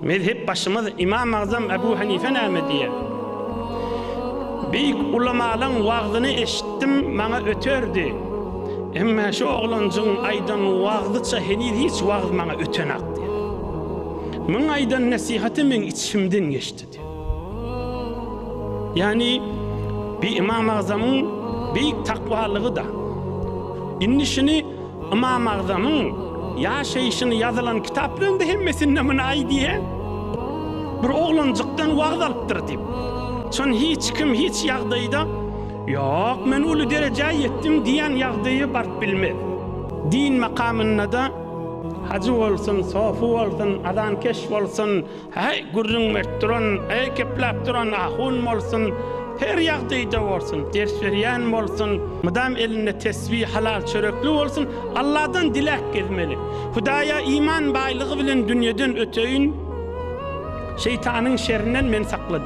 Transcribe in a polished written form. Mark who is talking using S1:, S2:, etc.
S1: Mezhep başımız İmam Azam Ebu Hanife näme diye. Büyük ulamaların wagzyny eşitdim, bana öterdi. Emma şu oglanjyň aýdan wagzyça hiç wagz bana ötenak diye. Min aýdan nasihati men içimden geçti diye. Yani bir İmam Azam'ın büyük takvalığı da. İnnişini İmam Azam'ın yaşayışını yazılan kitaplarında hemmesinde mınay diye bir oğlancıktan wagz alıptır deyip. Son hiç kim hiç ýagdaýda yok men ulu derejä yetdim diýen ýagdaýy barp bilmez. Din makamynda da hacı bolsun, sofu bolsun, adan keş bolsun, hey gurrun mertron, hey keplap duran ahun bolsun, her ýagdaýda bolsun, ders berýän bolsun, mudam elinde tesbih halal çörekli bolsun, Allah'dan dilek gezmeli. Hudaýa iman baýlygy bilen dünýeden öteýin, şeytanyň şerrinden men sakla.